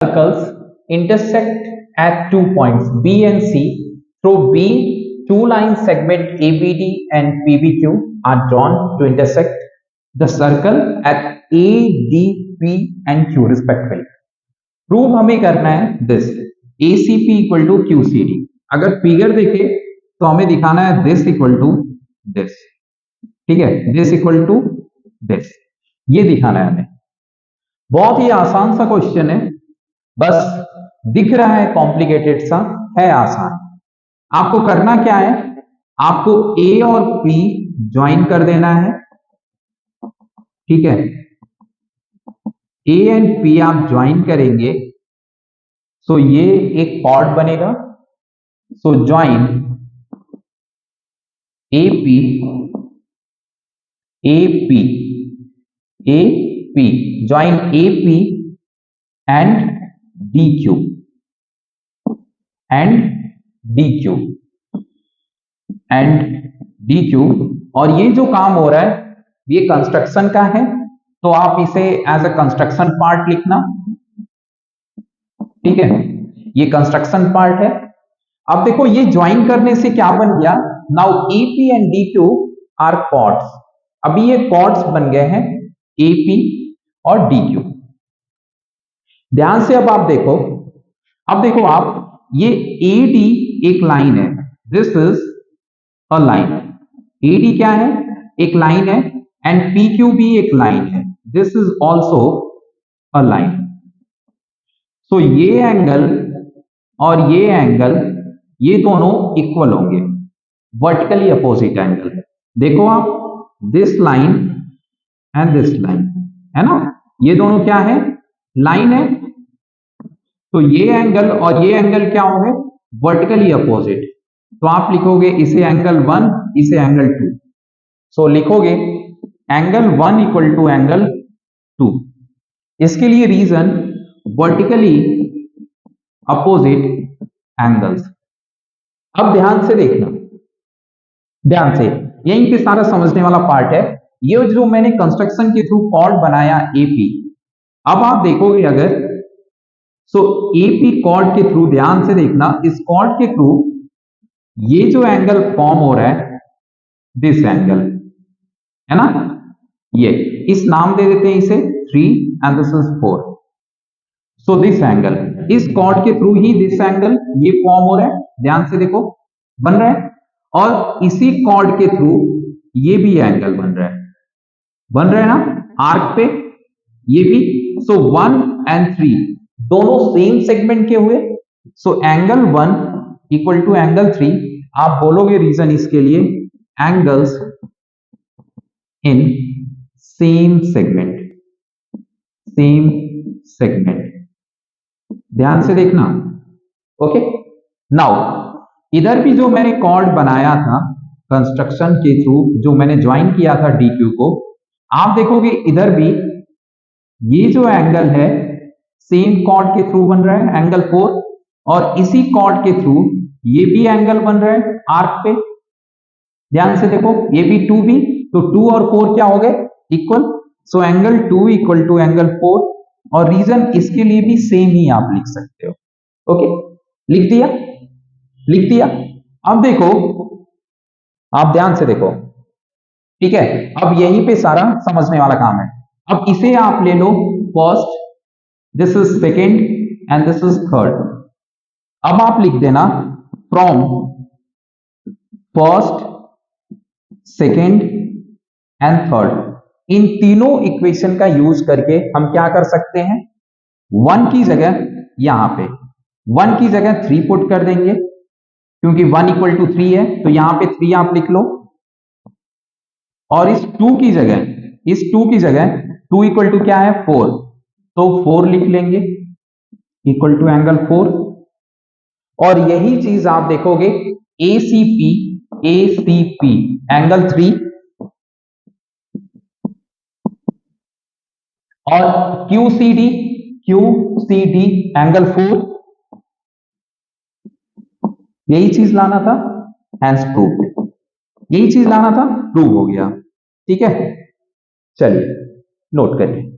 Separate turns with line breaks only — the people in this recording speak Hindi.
circles intersect at 2 points B and C. Through B, two line segment ABD and PBQ are drawn to intersect the circle at A, D, P and Q respectively. Prove हमें करना है this ACP equal to QCD. अगर फिगर देखे तो हमें दिखाना है दिस इक्वल टू दिस, ठीक है, दिस इक्वल टू दिस, ये दिखाना है हमें. बहुत ही आसान सा क्वेश्चन है, बस दिख रहा है कॉम्प्लिकेटेड सा, है आसान. आपको करना क्या है, आपको A और P ज्वाइन कर देना है, ठीक है. A एंड P आप ज्वाइन करेंगे सो ये एक कॉर्ड बनेगा. सो join AP join AP and DQ और ये जो काम हो रहा है ये कंस्ट्रक्शन का है, तो आप इसे एज अ कंस्ट्रक्शन पार्ट लिखना, ठीक है, ये कंस्ट्रक्शन पार्ट है. अब देखो ये ज्वाइन करने से क्या बन गया, now AP and DQ are chords. अभी ये कॉर्ड्स बन गए हैं AP और DQ. ध्यान से अब देखो आप, ये AD एक लाइन है, this is a line. AD क्या है, एक लाइन है, एंड PQ भी एक लाइन है, this is also a line. So ये एंगल और ये एंगल ये दोनों इक्वल होंगे, वर्टिकली अपोजिट एंगल. देखो आप, this line and this line है ना, ये दोनों क्या है, लाइन है. तो ये एंगल और ये एंगल क्या होंगे, वर्टिकली अपोजिट. तो आप लिखोगे इसे एंगल 1, इसे एंगल 2. सो लिखोगे एंगल 1 इक्वल टू एंगल 2. इसके लिए रीजन वर्टिकली अपोजिट एंगल्स. अब ध्यान से देखना, ध्यान से, यहीं पे सारा समझने वाला पार्ट है. ये जो मैंने कंस्ट्रक्शन के थ्रू कॉर्ड बनाया AP, अब आप देखोगे अगर सो AP कॉर्ड के थ्रू, ध्यान से देखना, इस कॉर्ड के थ्रू ये जो एंगल फॉर्म हो रहा है, दिस एंगल है ना, ये इस नाम दे देते हैं इसे 3 and this is 4. So this angle, इस कॉर्ड के थ्रू ही दिस एंगल ये फॉर्म हो रहा है. ध्यान से देखो, बन रहा है. और इसी कॉर्ड के थ्रू ये भी एंगल बन रहा है ना, आर्क पे ये भी. सो 1 एंड 3 दोनों सेम सेगमेंट के हुए. So angle 1 equal to angle 3. आप बोलोगे रीजन इसके लिए, एंगल्स इन सेम सेगमेंट. ध्यान से देखना, ओके. नाउ इधर भी जो मैंने कॉर्ड बनाया था कंस्ट्रक्शन के थ्रू, जो मैंने ज्वाइन किया था DQ को, आप देखोगे इधर भी ये जो एंगल है सेम कॉर्ड के थ्रू बन रहा है, एंगल 4. और इसी कॉर्ड के थ्रू ये भी एंगल बन रहा है आर्क पे. ध्यान से देखो, ये भी 2 भी, तो 2 और 4 क्या हो गए, equal. So angle 2 equal to angle 4. और रीजन इसके लिए भी सेम ही आप लिख सकते हो. ओके, लिख दिया. अब देखो, आप ध्यान से देखो, ठीक है. अब यहीं पे सारा समझने वाला काम है. अब इसे आप ले लो first, this is second and this is third. अब आप लिख देना from first, second and third. इन तीनों इक्वेशन का यूज करके हम क्या कर सकते हैं, 1 की जगह यहां पे 1 की जगह 3 पुट कर देंगे, क्योंकि 1 इक्वल टू 3 है, तो यहां पे 3 आप लिख लो. और इस 2 की जगह 2 इक्वल टू क्या है, 4, तो 4 लिख लेंगे इक्वल टू एंगल 4. और यही चीज आप देखोगे ACP एंगल 3 और QCD एंगल 4. यही चीज लाना था, हैंस प्रूव. यही चीज लाना था, प्रूव हो गया. ठीक है, चलिए नोट करिए.